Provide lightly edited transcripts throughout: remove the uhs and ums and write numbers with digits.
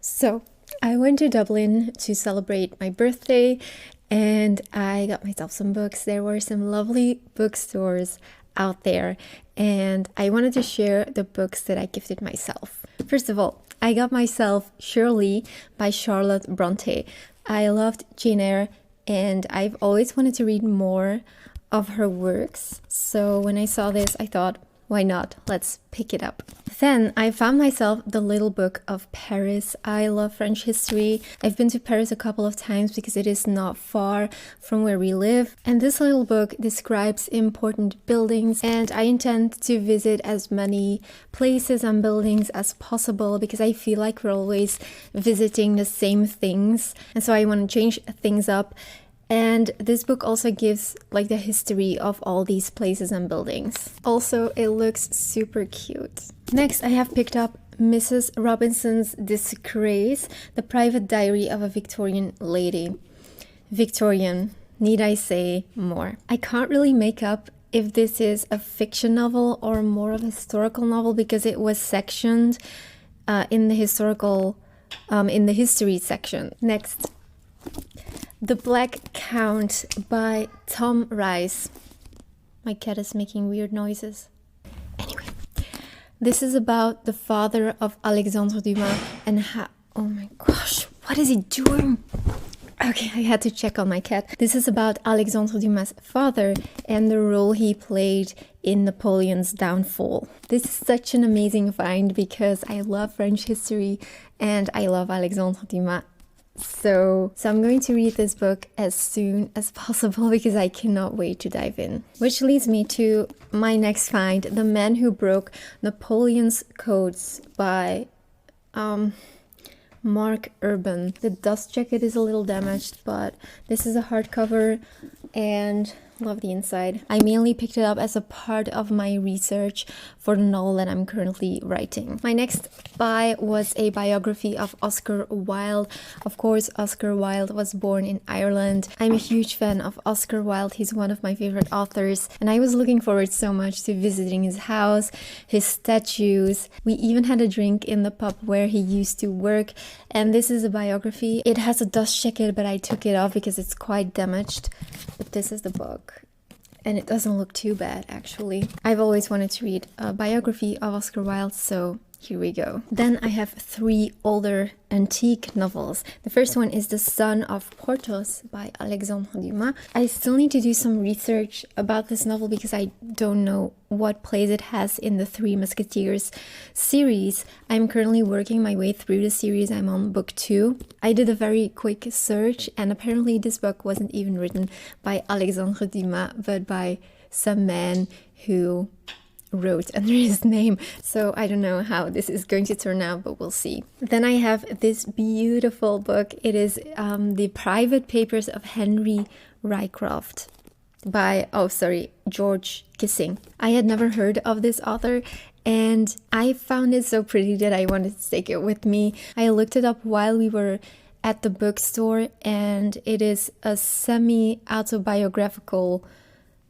So I went to Dublin to celebrate my birthday and I got myself some books. There were some lovely bookstores out there and I wanted to share the books that I gifted myself. First of all, I got myself Shirley by Charlotte Bronte. I loved Jane Eyre and I've always wanted to read more of her works. So when I saw this, I thought, why not? Let's pick it up. Then I found myself The Little Book of Paris. I love French history. I've been to Paris a couple of times because it is not far from where we live. And this little book describes important buildings, and I intend to visit as many places and buildings as possible because I feel like we're always visiting the same things. And so I want to change things up. And this book also gives like the history of all these places and buildings. Also, it looks super cute. Next, I have picked up Mrs. Robinson's Disgrace, the private diary of a Victorian lady. Victorian, need I say more? I can't really make up if this is a fiction novel or more of a historical novel because it was sectioned in the history section. Next, The Black Count by Tom Rice. My cat is making weird noises. Anyway, this is about the father of Alexandre Dumas and how... Oh my gosh, what is he doing? Okay, I had to check on my cat. This is about Alexandre Dumas' father and the role he played in Napoleon's downfall. This is such an amazing find because I love French history and I love Alexandre Dumas. So I'm going to read this book as soon as possible because I cannot wait to dive in. Which leads me to my next find, The Man Who Broke Napoleon's Codes by Mark Urban. The dust jacket is a little damaged, but this is a hardcover and love the inside. I mainly picked it up as a part of my research for the novel that I'm currently writing. My next buy was a biography of Oscar Wilde. Of course, Oscar Wilde was born in Ireland. I'm a huge fan of Oscar Wilde. He's one of my favorite authors, and I was looking forward so much to visiting his house, his statues. We even had a drink in the pub where he used to work, and this is a biography. It has a dust jacket, but I took it off because it's quite damaged. But this is the book. And it doesn't look too bad, actually. I've always wanted to read a biography of Oscar Wilde, so here we go. Then I have 3 older antique novels. The first one is The Son of Porthos by Alexandre Dumas. I still need to do some research about this novel because I don't know what place it has in the Three Musketeers series. I'm currently working my way through the series. I'm on book 2. I did a very quick search and apparently this book wasn't even written by Alexandre Dumas but by some man who wrote under his name. So I don't know how this is going to turn out, but we'll see. Then I have this beautiful book. It is The Private Papers of Henry Rycroft by, George Kissing. I had never heard of this author and I found it so pretty that I wanted to take it with me. I looked it up while we were at the bookstore and it is a semi-autobiographical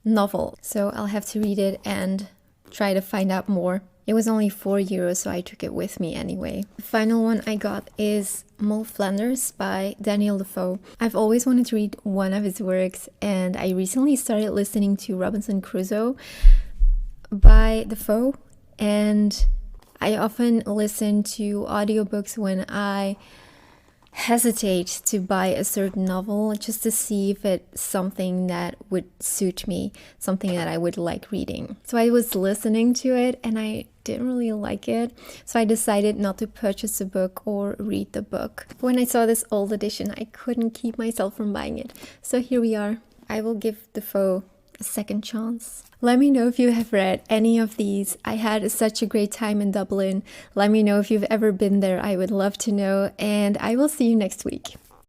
novel. So I'll have to read it and try to find out more. It was only €4, so I took it with me anyway. The final one I got is Moll Flanders by Daniel Defoe. I've always wanted to read one of his works, and I recently started listening to Robinson Crusoe by Defoe, and I often listen to audiobooks when I hesitate to buy a certain novel just to see if it's something that would suit me, something that I would like reading. So I was listening to it and I didn't really like it, so I decided not to purchase the book or read the book. When I saw this old edition, I couldn't keep myself from buying it. So here we are. I will give Defoe a second chance. Let me know if you have read any of these. I had such a great time in Dublin. Let me know if you've ever been there. I would love to know, and I will see you next week.